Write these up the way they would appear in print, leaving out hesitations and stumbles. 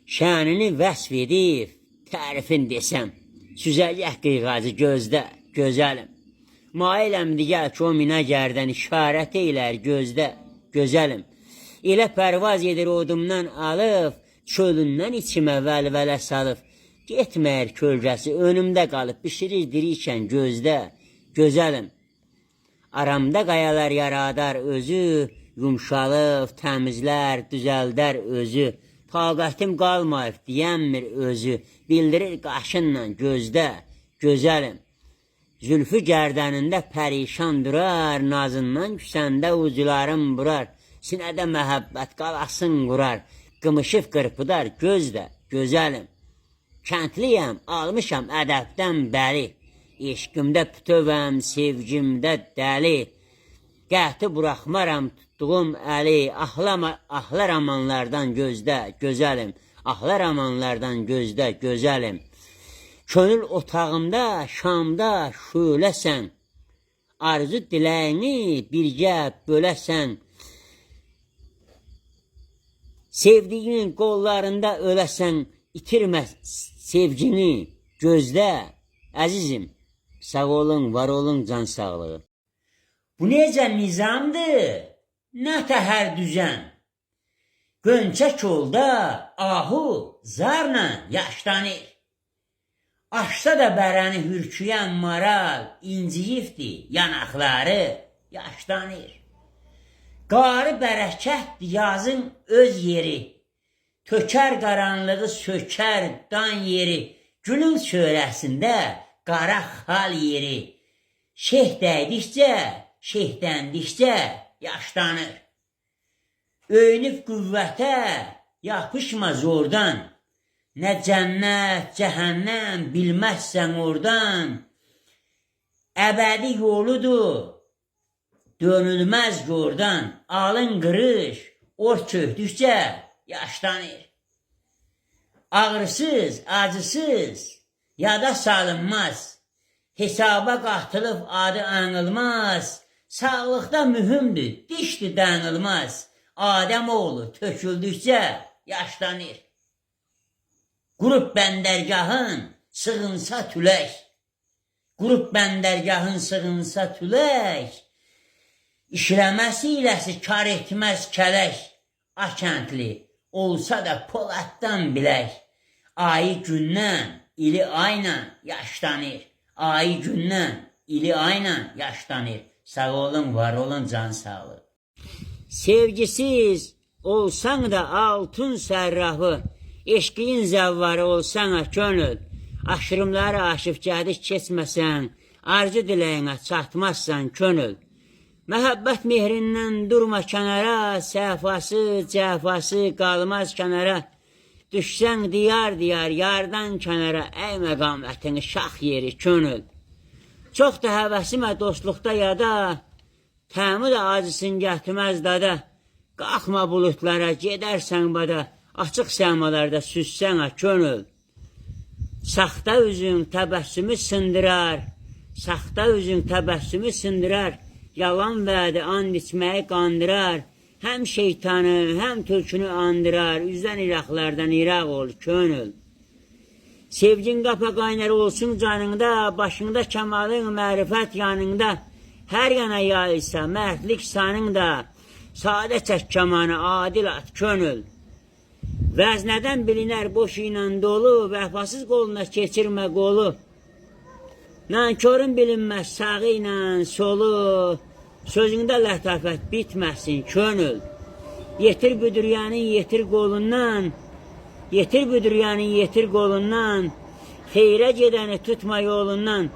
şənini vəsf edib, tərifin desəm, süzəcək qıyğacı gözdə, gözəlim. Mailəm digər ki, o minə gərdən işarət eylər gözdə, gözəlim. Elə pərvaz edir odumdan alıb, çölündən içimə vəlvələ salıb. Getməyər kölgəsi, önümdə qalıb, bişirir dirikən gözdə, gözəlim. Aramda qayalar yaradar özü, yumşalıb, təmizlər, düzəldər özü. Taqətim qalmayıb, deyənmir özü, bildirir qaşınla gözdə, gözəlim. Zülfü gərdənində pərişan durar, nazından küsəndə ucularım burar, sinədə məhəbbət qalasın qurar, qımışıb qırpıdar gözdə, gözəlim. Kəndliyəm, almışam ədəbdən bəli, eşqimdə bütövəm, sevgimdə dəli, qəhti buraxmaram tutduğum əli, ahlar amanlardan gözdə, gözəlim, ahlar amanlardan gözdə, gözəlim. Könül otağımda, şamda şöləsən, arzu diləyini birgə böləsən, sevdiyinin qollarında öləsən, itirmə sevgini gözdə, əzizim, sağ olun, var olun, can sağlığı. Bu necə nizamdır, nə təhər düzən, Gönçə kolda ahu zarla yaşlanır. Aşsa da bərəni hürküyən maral, inciyibdir yanaqları, yaşlanır. Qarı bərəkətdir yazın öz yeri, tökər qaranlığı sökər dan yeri, gülün çörəsində qara xal yeri, şeh dəydikcə, şehləndikcə yaşlanır. Öyünüb qüvvətə yapışma zordan, nə cənnət, cəhənnəm bilməzsən oradan, əbədi yoludur, dönülməz yordan, alın qırış, or çöktükcə yaşlanır. Ağrısız, acısız, yada salınmaz, hesaba qatılıb adı anılmaz, sağlıqda mühümdür, dişdir danılmaz, Adəm oğlu töküldükcə yaşlanır. Qurub bəndərgahın sığınsa tülək, qurub bəndərgahın sığınsa tülək, işləməsi iləsi kar etməz kələk, a kəndli olsa da poladdan bilək, ayı gündən, ili ayla yaşlanır, ayı gündən, ili ayla yaşlanır. Sağ olun, var olun, can sağlığı. Sevgisiz olsan da altın sərrafı, eşqiyin zəvvarı olsan könül, aşırımları aşıb gədik keçməsən, arzu diləyinə çatmazsan könül. Məhəbbət mehrindən durma kənara, səhfası, cəfası qalmaz kənara, düşsən diyar diyar yardan kənara, əy məqamətini şax yeri könül. Çox da həvəsimə dostluqda yada, təmi də acısın gətirməz dada, qalxma bulutlara, gedərsən bada, açıq səmalarda süzsən könül. Saxta üzün təbəssümü sındırar, saxta üzün təbəssümü sındırar, yalan vədi and içməyi qandırar, həm şeytanı, həm türkünü andırar, üzdən iraqlardan iraq ol könül. Sevgin qapa qaynar olsun canında, başında kəmalın mərifət yanında, hər yana yayılsa mərdlik sanında, sadə çək kamanı adil at könül. Vəznədən bilinər boş ilə dolu, vəfasız qoluna keçirmə qolu. Nankörün bilinməz sağı ilə solu, sözündə lətafət bitməsin könül. Yetir büdüryanın yetir qolundan, yetir büdüryanın yetir qolundan, xeyrə gedəni tutma yolundan,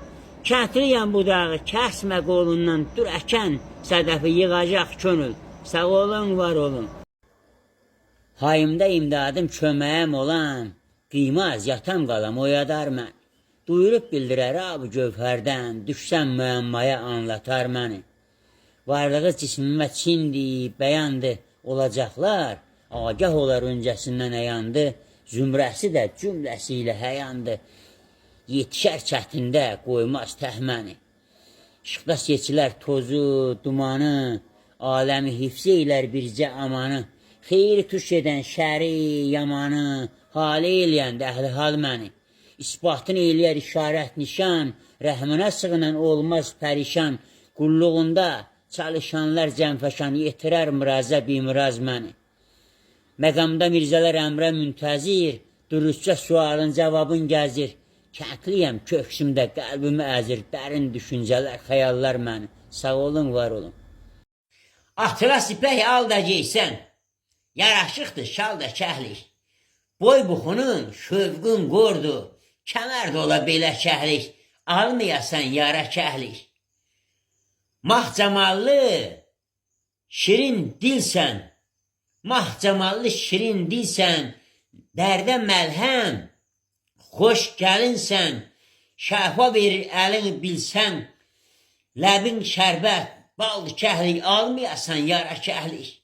kətliyəm budağı kəsmə qolundan, dur əkən sədəfi yığacaq könül. Sağ olun, var olun. Hayımda imdadım köməyəm olan, qiymaz yatam qalam oyadar mən. Duyurub bildirər bu gövhərdən, düşsəm müəmmaya anlatar məni. Varlığı cismimə çindi, bəyandı, olacaqlar, agah olar öncəsindən əyandı, zümrəsi də cümləsi ilə həyandı. Yetişər çətində qoymaz təhməni. İşıqda seçilər tozu, dumanı, aləmi hifz eylər bircə amanı. Xeyri tuş edən şəri, yamanı, hali eləyəndə əhli hal məni. İsbatını eləyər işarət nişan, rəhminə sığınan olmaz pərişan, qulluğunda çalışanlar cəmfəşan, yetirər mürazə bimiraz məni. Məqamda mirzələr əmrə müntəzir, dürüstcə sualın cavabın gəzir. Kəntliyəm, köksümdə qəlbimi əzir, dərin düşüncələr, xəyallar məni. Sağ olun, var olun. Atlas ipək al da geysən, yaraşıqdır şal da kəhlik. Boy buxunun, şövqün qordu, kəmər də ola belə kəhlik. Almayasan yara kəhlik. Mah camallı, şirin dilsən, mah camallı şirin dilsən, dərdə məlhəm, xoş gəlinsən, şəfa verir əlini bilsən, ləbin şərbət, baldı kəhlik, almayasan yara kəhlik.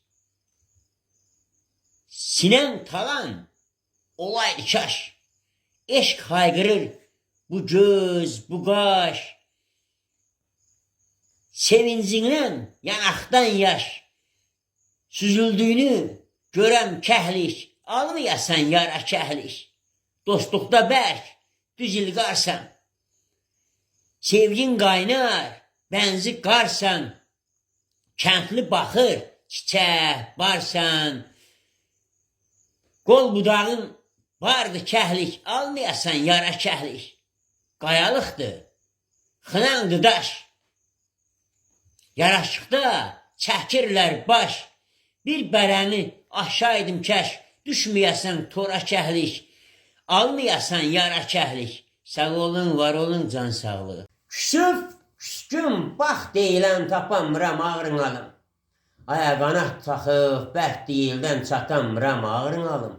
Sinəm talan, olaydı kaş, eşq hayqırır, bu göz, bu qaş, sevincindən yanaqdan yaş, süzüldüyünü görəm kəhlik, almayasan yara kəhlik. Dostluqda bərk, düz ilqarsan, sevgin qaynar, bənzi qarsan, kəndli baxır, çiçək, barsan, qol budağın vardı kəhlik, almayasan yara kəhlik. Qayalıqdır, xınandı daş, yaraşıqda çəkirlər baş, bir bərəni aşaydım kəş, düşməyəsən tora kəhlik, almayasan yara kəhlik. Sağ olun, var olun, can sağlığı. Küsüf, küskün, bax deyilən tapamıram ağrın alım. Aya qanat taxıb, bərk deyildən çatamıram ağrın alım.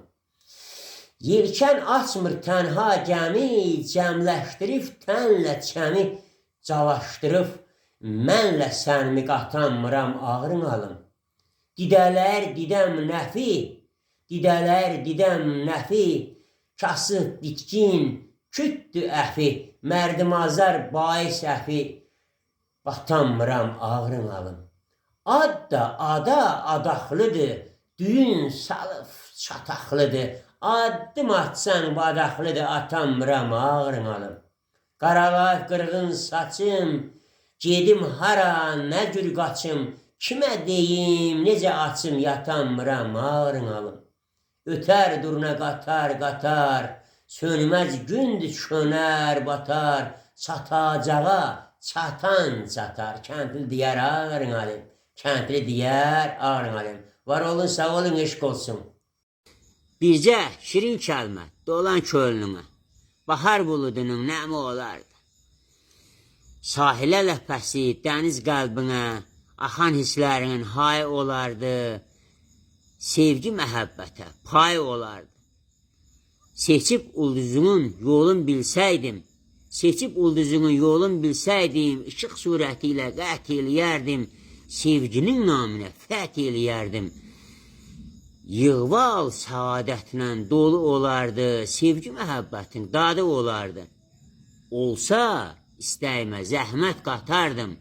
Yelkən açmır tənha gəmi, cəmləşdirib tənlə çəmi, calaşdırıb, mənlə sənmi qatamıram ağrın alım. Didələr didəm nəfi, didələr didəm nəfi, kasıb bitkin, kütdü əfi, mərdimazar bais əfi, qatamıram ağrın alım. Ad da ada adaqlıdır, düyün salıb çataqlıdır, addım atsan badaqlıdır, atamıram ağrın alım. Qaralaq qırğın saçım, gedim hara, nə cür qaçım, kimə deyim, necə açım, yatamıram ağrın alım. Ötər duruna qatar, qatar, sönməz gündür çönər, batar, çatacağa, çatan çatar, kəndli deyər ağrın alım, kəndli deyər ağrın alım. Var olun, sağ olun, eşq olsun. Bircə şirin kəlmə, dolan kölnümə, bahar buludunun nəmi olardı. Sahilə ləpəsi, dəniz qəlbinə, axan hisslərinin hay olardı, sevgi məhəbbətə pay olardı. Seçib ulduzunun yolun bilsəydim, seçib ulduzunun yolun bilsəydim, işıq surəti ilə qət eləyərdim, sevginin naminə fəth eləyərdim. Yığval səadətlə dolu olardı, sevgi məhəbbətin dadı olardı. Olsa, istəyimə zəhmət qatardım,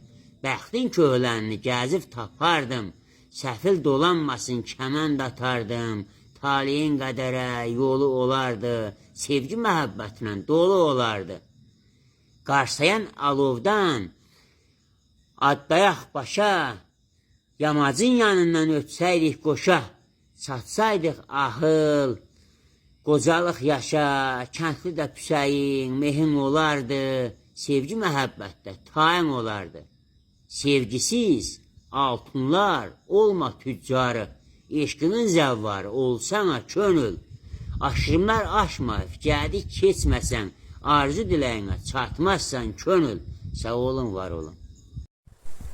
bəxtin köhlənini gəzib tapardım, səfil dolanmasın kəmənd atardım, taliyin qədərə yolu olardı, sevgi məhəbbətinə dolu olardı. Qarsayan alovdan, addayaq başa, yamacın yanından ötsəydik qoşa, çatsaydıq ahıl, qocalıq yaşa, kəndli də püsəyin, mehin olardı, sevgi məhəbbətdə tayin olardı. Sevgisiz altınlar olma tüccarı, eşqinin zəvvarı olsana könül, aşırımlar aşmayıb, gədik keçməsən, arzu diləyinə çatmazsan könül. Sağ olun, var olun.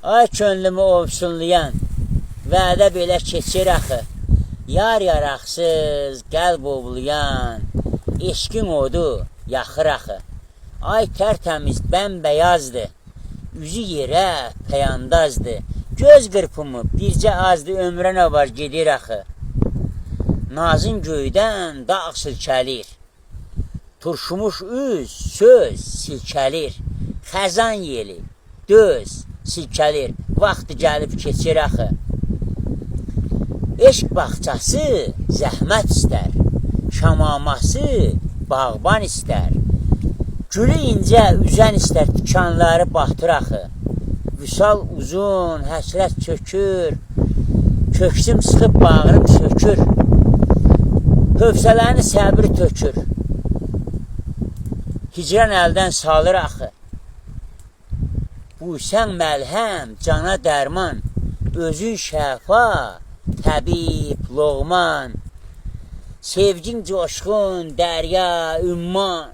Ay könlümü ovsunlayan, vədə belə keçir axı, yar yaraqsız, qəlb ovlayan, eşqin odu yaxır axı. Ay tərtəmiz bəmbəyazdır, üzü yerə pəyandazdır, göz qırpımı bircə azdır, ömrə nə var gedir axı. Nazın göydən dağ silkəlir, turşumuş üz, söz silkəlir, xəzan yeli, döz silkəlir, vaxtı gəlib keçir axı. Eşq bağçası zəhmət istər, şamaması bağban istər. Gülü incə üzən istər, tikanları batır axı. Vüsal uzun, həsrət çökür, köksüm sıxıb bağrım sökür. Hövsələni səbir tökür. Hicran əldən salır axı. Bu sən məlhəm, cana dərman, özün şəfa, təbib, loğman. Sevgin coşqun, dərya, ümman,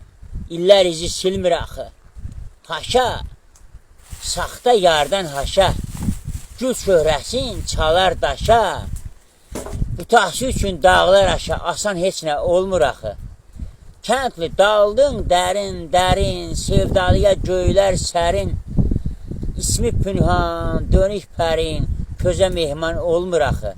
illər izi silmir axı. Haşa, saxta yardan haşa, gül şöhrəsin çalar daşa. Bu tahsil üçün dağlar aşa, asan heç nə olmur axı. Kəndli daldın dərin, dərin, sevdalıya göylər sərin. İsmi pünhan, dönük pərin, közə mehman olmur axı.